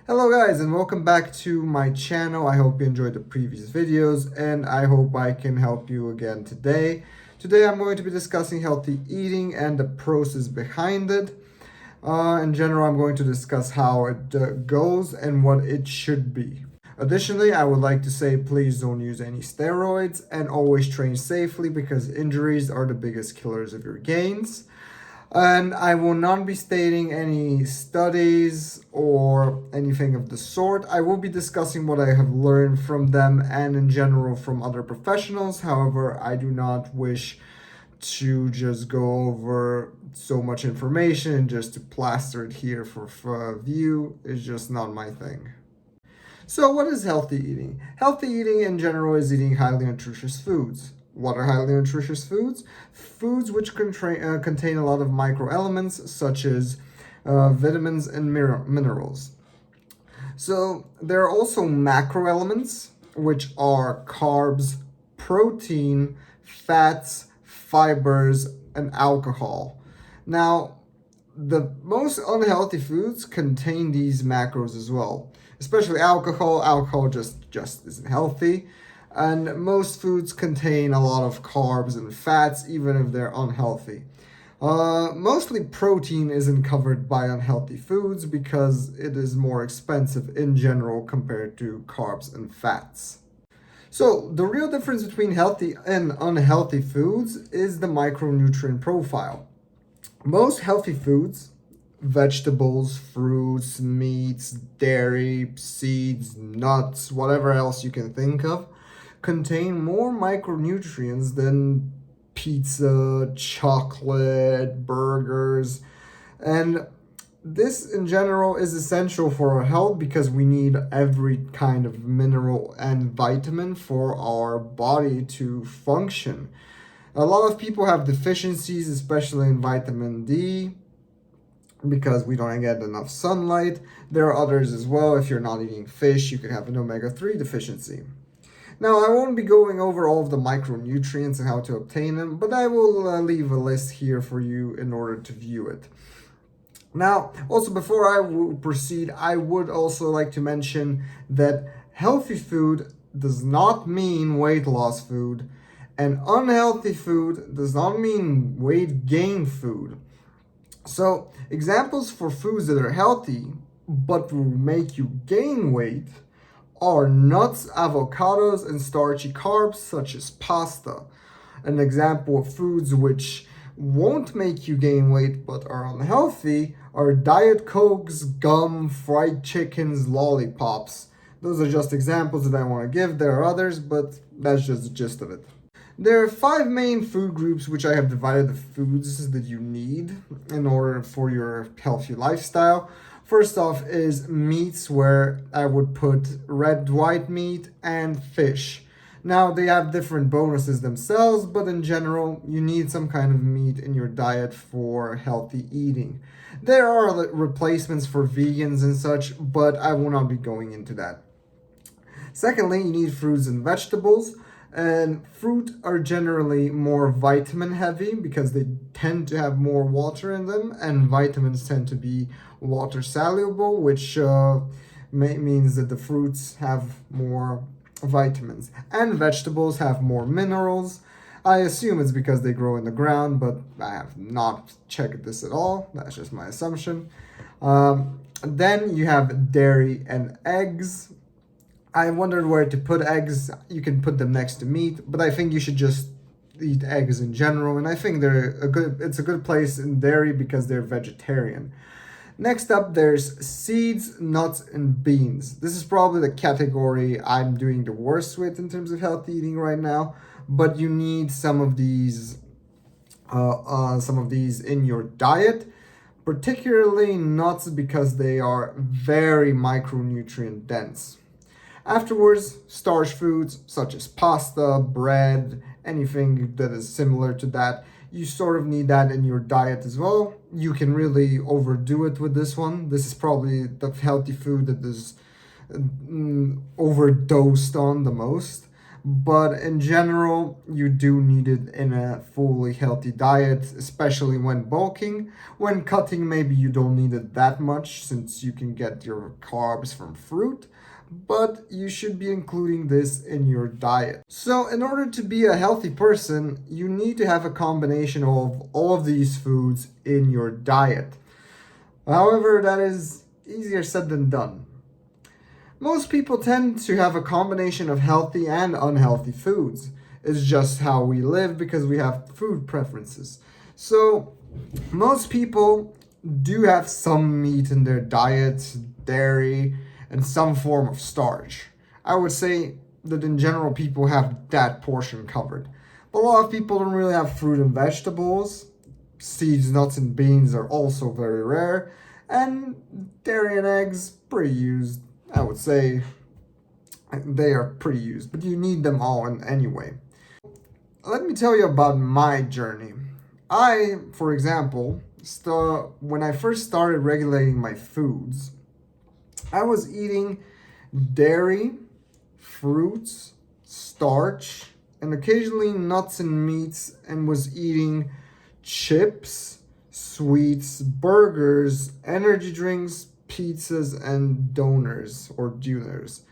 Hello guys and welcome back to my channel. I hope you enjoyed the previous videos and I hope I can help you again today. Today I'm going to be discussing healthy eating and the process behind it. In general, I'm going to discuss how it goes and what it should be. Additionally, I would like to say please don't use any steroids and always train safely because injuries are the biggest killers of your gains. And I will not be stating any studies or anything of the sort. I will be discussing what I have learned from them and in general from other professionals. However, I do not wish to just go over so much information and just to plaster it here for view. It's just not my thing. So what is healthy eating? Healthy eating in general is eating highly nutritious foods. What are highly nutritious foods? Foods which contain a lot of microelements such as vitamins and minerals. So there are also macroelements, which are carbs, protein, fats, fibers, and alcohol. Now, the most unhealthy foods contain these macros as well, especially alcohol. Alcohol just isn't healthy. And most foods contain a lot of carbs and fats, even if they're unhealthy. Mostly protein isn't covered by unhealthy foods because it is more expensive in general compared to carbs and fats. So the real difference between healthy and unhealthy foods is the micronutrient profile. Most healthy foods, vegetables, fruits, meats, dairy, seeds, nuts, whatever else you can think of, contain more micronutrients than pizza, chocolate, burgers, and this in general is essential for our health because we need every kind of mineral and vitamin for our body to function. A lot of people have deficiencies, especially in vitamin D, because we don't get enough sunlight. There are others as well. If you're not eating fish, you could have an omega-3 deficiency. Now, I won't be going over all of the micronutrients and how to obtain them, but I will leave a list here for you in order to view it. Now, also before I will proceed, I would also like to mention that healthy food does not mean weight loss food, and unhealthy food does not mean weight gain food. So, examples for foods that are healthy but will make you gain weight are nuts, avocados, and starchy carbs such as pasta. An example of foods which won't make you gain weight but are unhealthy are Diet Cokes, gum, fried chickens, lollipops. Those are just examples that I want to give. There are others, but that's just the gist of it. There are 5 main food groups which I have divided the foods that you need in order for your healthy lifestyle. First off is meats, where I would put red white meat and fish. Now they have different bonuses themselves, but in general, you need some kind of meat in your diet for healthy eating. There are replacements for vegans and such, but I will not be going into that. Secondly, you need fruits and vegetables. And fruit are generally more vitamin heavy because they tend to have more water in them, and vitamins tend to be water soluble, which means that the fruits have more vitamins. And vegetables have more minerals. I assume it's because they grow in the ground, but I have not checked this at all. That's just my assumption. Then you have dairy and eggs. I wondered where to put eggs. You can put them next to meat, but I think you should just eat eggs in general. And I think it's a good place in dairy because they're vegetarian. Next up, there's seeds, nuts, and beans. This is probably the category I'm doing the worst with in terms of healthy eating right now. But you need some of these in your diet, particularly nuts because they are very micronutrient dense. Afterwards, starch foods such as pasta, bread, anything that is similar to that, you sort of need that in your diet as well. You can really overdo it with this one. This is probably the healthy food that is overdosed on the most. but in general, you do need it in a fully healthy diet, especially when bulking. When cutting, maybe you don't need it that much since you can get your carbs from fruit, but you should be including this in your diet. So, in order to be a healthy person, you need to have a combination of all of these foods in your diet. However, that is easier said than done. Most people tend to have a combination of healthy and unhealthy foods. It's just how we live because we have food preferences. So, most people do have some meat in their diets, dairy, and some form of starch. I would say that in general, people have that portion covered. But a lot of people don't really have fruit and vegetables. Seeds, nuts, and beans are also very rare. And dairy and eggs, pretty used. I would say they are pretty used, but you need them all in anyway. Let me tell you about my journey. I, for example, when I first started regulating my foods, I was eating dairy, fruits, starch, and occasionally nuts and meats, and was eating chips, sweets, burgers, energy drinks, pizzas, and donors or duners.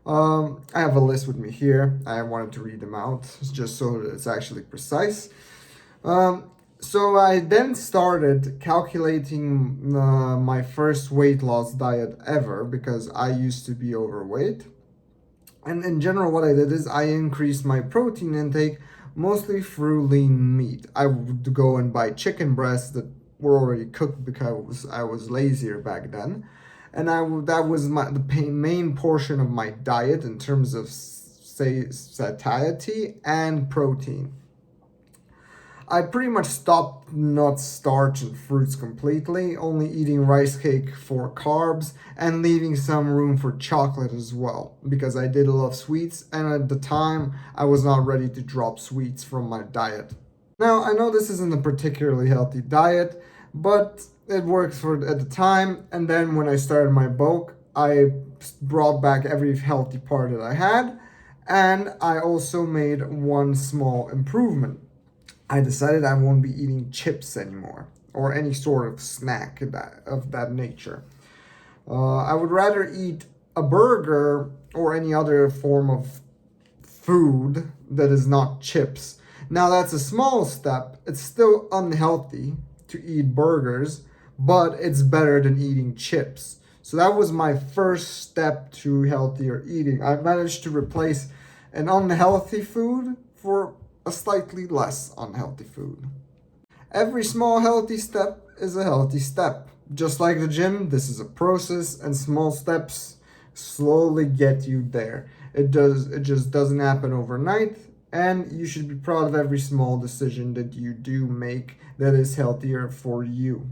I have a list with me here. I wanted to read them out just so that it's actually precise. So I then started calculating my first weight loss diet ever because I used to be overweight. And in general, what I did is I increased my protein intake mostly through lean meat. I would go and buy chicken breasts that were already cooked because I was lazier back then, and that was the main portion of my diet in terms of satiety and protein. I pretty much stopped nuts, starch, and fruits completely, only eating rice cake for carbs and leaving some room for chocolate as well, because I did love sweets, and at the time, I was not ready to drop sweets from my diet. Now, I know this isn't a particularly healthy diet, but it worked at the time, and then when I started my bulk, I brought back every healthy part that I had, and I also made one small improvement. I decided I won't be eating chips anymore or any sort of snack of that nature. I would rather eat a burger or any other form of food that is not chips. Now, that's a small step. It's still unhealthy to eat burgers, but it's better than eating chips. So that was my first step to healthier eating. I managed to replace an unhealthy food for a slightly less unhealthy food. Every small healthy step is a healthy step. Just like the gym, this is a process, and small steps slowly get you there. It just doesn't happen overnight, and you should be proud of every small decision that you do make that is healthier for you.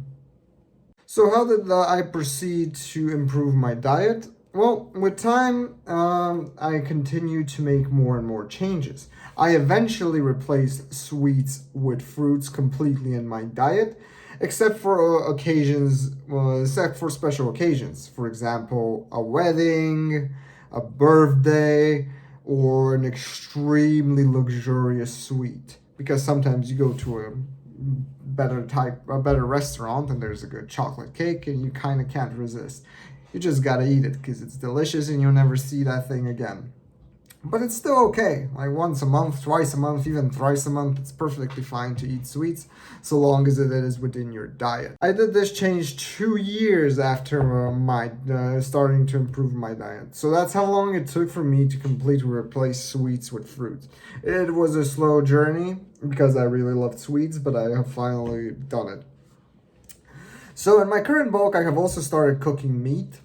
So how did I proceed to improve my diet? Well, with time, I continued to make more and more changes. I eventually replaced sweets with fruits completely in my diet, except for except for special occasions. For example, a wedding, a birthday, or an extremely luxurious sweet. Because sometimes you go to a better restaurant and there's a good chocolate cake and you kind of can't resist. You just gotta eat it because it's delicious and you'll never see that thing again. But it's still okay. Like once a month, twice a month, even thrice a month, it's perfectly fine to eat sweets so long as it is within your diet. I did this change 2 years after my starting to improve my diet. So that's how long it took for me to completely replace sweets with fruit. It was a slow journey because I really loved sweets, but I have finally done it. So in my current bulk, I have also started cooking meat.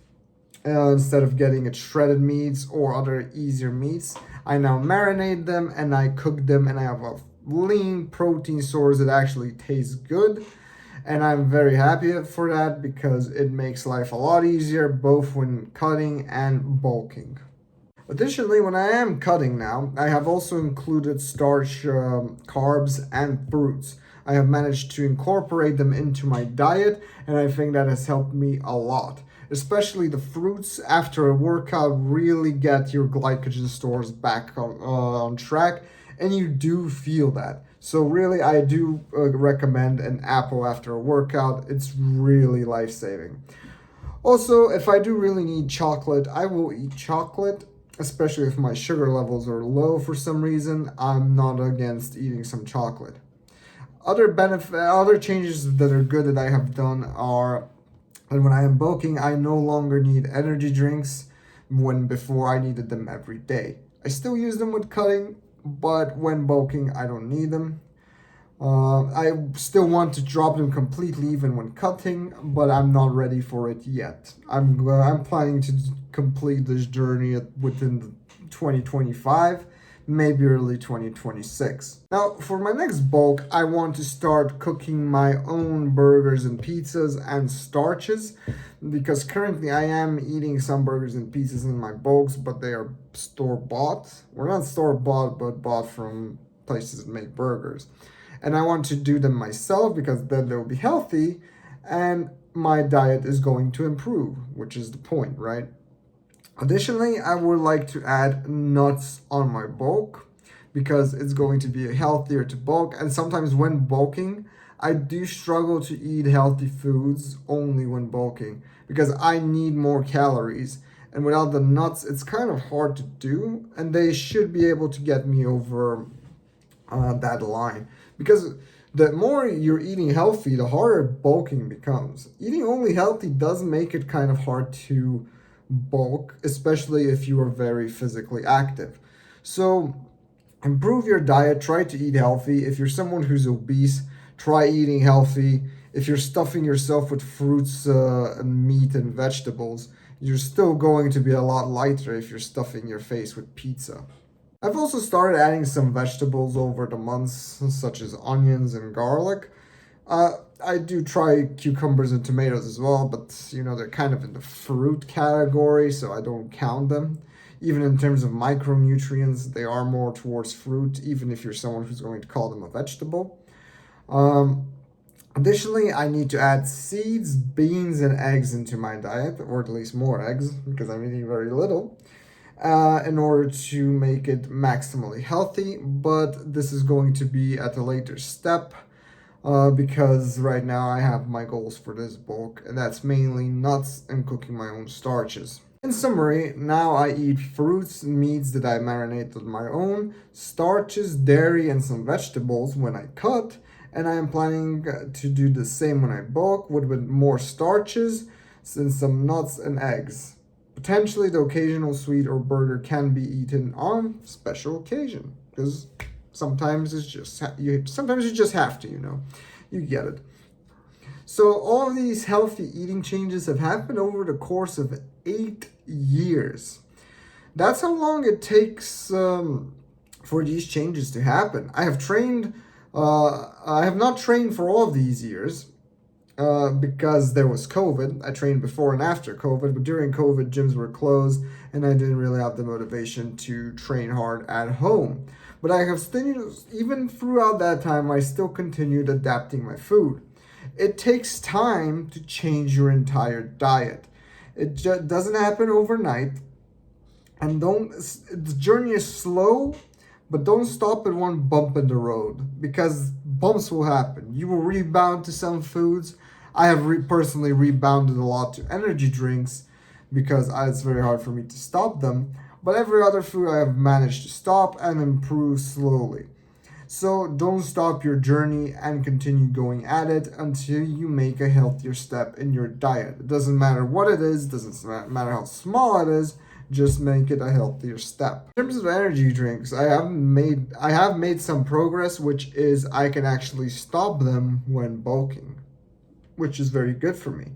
Instead of getting it shredded meats or other easier meats, I now marinate them and I cook them, and I have a lean protein source that actually tastes good. And I'm very happy for that because it makes life a lot easier both when cutting and bulking. Additionally, when I am cutting now, I have also included starch, carbs, and fruits. I have managed to incorporate them into my diet, and I think that has helped me a lot. Especially the fruits after a workout really get your glycogen stores back on track, and you do feel that. So really, I do recommend an apple after a workout. It's really life-saving. Also, if I do really need chocolate, I will eat chocolate, especially if my sugar levels are low for some reason. I'm not against eating some chocolate. Other changes that are good that I have done are that when I am bulking, I no longer need energy drinks when before I needed them every day. I still use them with cutting, but when bulking, I don't need them. I still want to drop them completely even when cutting, but I'm not ready for it yet. I'm planning to complete this journey within 2025, maybe early 2026. Now, for my next bulk, I want to start cooking my own burgers and pizzas and starches, because currently I am eating some burgers and pizzas in my bulks, but they are store-bought. Well, not store-bought, but bought from places that make burgers. And I want to do them myself because then they'll be healthy and my diet is going to improve, which is the point, right? Additionally, I would like to add nuts on my bulk because it's going to be healthier to bulk. And sometimes when bulking, I do struggle to eat healthy foods only when bulking because I need more calories. And without the nuts, it's kind of hard to do. And they should be able to get me over that line, because the more you're eating healthy, the harder bulking becomes. Eating only healthy does make it kind of hard to bulk, especially if you are very physically active. So improve your diet, try to eat healthy. If you're someone who's obese, try eating healthy. If you're stuffing yourself with fruits, meat and vegetables, you're still going to be a lot lighter if you're stuffing your face with pizza. I've also started adding some vegetables over the months, such as onions and garlic. I do try cucumbers and tomatoes as well, but they're kind of in the fruit category, so I don't count them. Even in terms of micronutrients, they are more towards fruit, even if you're someone who's going to call them a vegetable. Additionally, I need to add seeds, beans, and eggs into my diet, or at least more eggs, because I'm eating very little, in order to make it maximally healthy. But this is going to be at a later step, because right now I have my goals for this bulk, and that's mainly nuts and cooking my own starches. In summary, now I eat fruits and meats that I marinate on my own, starches, dairy, and some vegetables when I cut, and I am planning to do the same when I bulk with more starches and some nuts and eggs. Potentially, the occasional sweet or burger can be eaten on special occasion, because sometimes sometimes you just have to, you get it. So all of these healthy eating changes have happened over the course of 8 years. That's how long it takes for these changes to happen. I have not trained for all of these years because there was COVID. I trained before and after COVID, but during COVID, gyms were closed, and I didn't really have the motivation to train hard at home. But I have still, even throughout that time, I still continued adapting my food. It takes time to change your entire diet. It doesn't happen overnight. And the journey is slow, but don't stop at one bump in the road, because bumps will happen. You will rebound to some foods. I have personally rebounded a lot to energy drinks because it's very hard for me to stop them. But every other food I have managed to stop and improve slowly. So don't stop your journey and continue going at it until you make a healthier step in your diet. It doesn't matter what it is, doesn't matter how small it is, just make it a healthier step. In terms of energy drinks, I have made some progress, which is I can actually stop them when bulking, which is very good for me.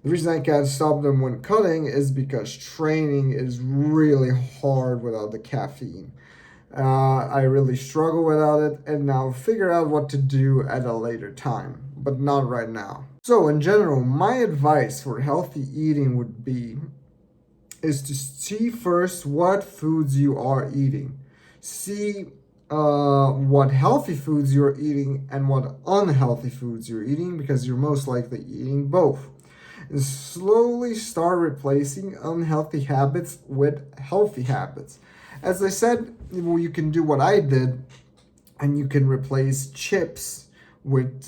The reason I can't stop them when cutting is because training is really hard without the caffeine. I really struggle without it, and now figure out what to do at a later time, but not right now. So in general, my advice for healthy eating would be is to see first what foods you are eating. See what healthy foods you're eating and what unhealthy foods you're eating, because you're most likely eating both. and slowly start replacing unhealthy habits with healthy habits. As I said, well, you can do what I did, and you can replace chips with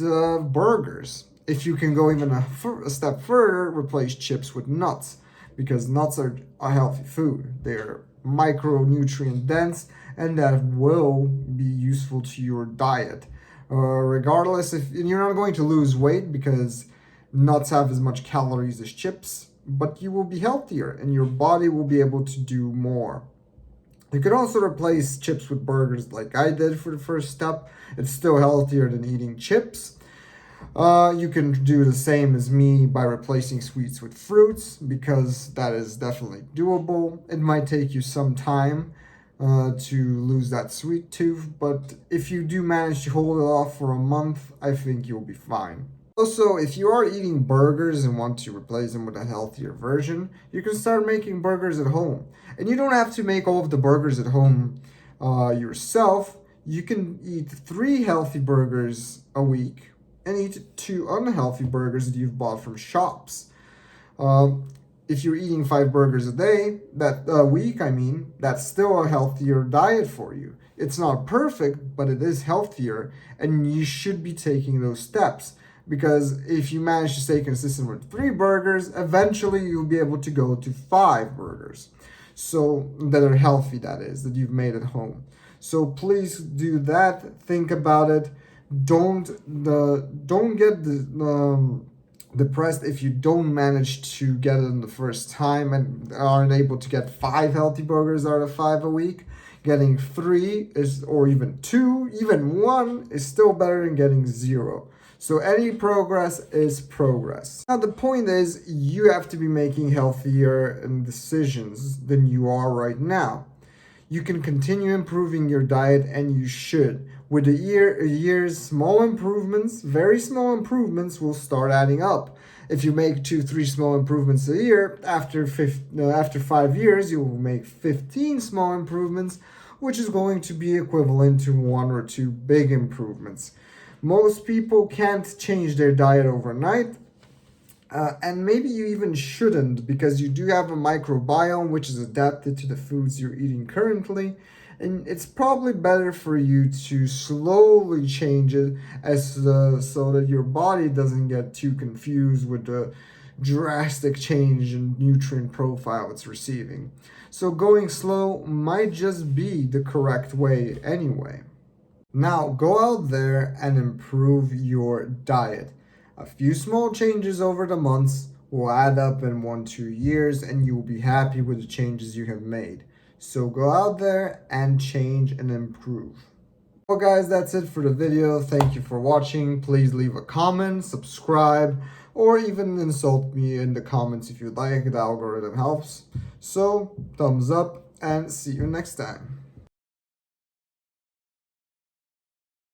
burgers. If you can go even a step further, replace chips with nuts, because nuts are a healthy food. They're micronutrient dense, and that will be useful to your diet. Regardless, if you're not going to lose weight because nuts have as much calories as chips, but you will be healthier and your body will be able to do more. You could also replace chips with burgers like I did for the first step. It's still healthier than eating chips. You can do the same as me by replacing sweets with fruits, because that is definitely doable. It might take you some time to lose that sweet tooth, but if you do manage to hold it off for a month, I think you'll be fine. Also, if you are eating burgers and want to replace them with a healthier version, you can start making burgers at home. And you don't have to make all of the burgers at home yourself. You can eat 3 healthy burgers a week and eat 2 unhealthy burgers that you've bought from shops. If you're eating 5 burgers a day, that's still a healthier diet for you. It's not perfect, but it is healthier, and you should be taking those steps. Because if you manage to stay consistent with 3 burgers, eventually you'll be able to go to 5 burgers. So that are healthy, that is, that you've made at home. So please do that. Think about it. Don't get depressed if you don't manage to get it in the first time and aren't able to get 5 healthy burgers out of 5 a week. Getting 3 is, or even 2, even 1 is still better than getting 0. So any progress is progress. Now the point is, you have to be making healthier decisions than you are right now. You can continue improving your diet, and you should. With a year's small improvements, very small improvements will start adding up. If you make 2-3 small improvements a year, after 5 years, you will make 15 small improvements, which is going to be equivalent to 1 or 2 big improvements. Most people can't change their diet overnight, and maybe you even shouldn't, because you do have a microbiome which is adapted to the foods you're eating currently, and it's probably better for you to slowly change it so that your body doesn't get too confused with the drastic change in nutrient profile it's receiving. So going slow might just be the correct way anyway. Now go out there and improve your diet. A few small changes over the months will add up in 1-2 years, and you will be happy with the changes you have made. So go out there and change and improve. Well guys, that's it for the video. Thank you for watching. Please leave a comment, subscribe, or even insult me in the comments if you'd like. The algorithm helps. So thumbs up, and see you next time.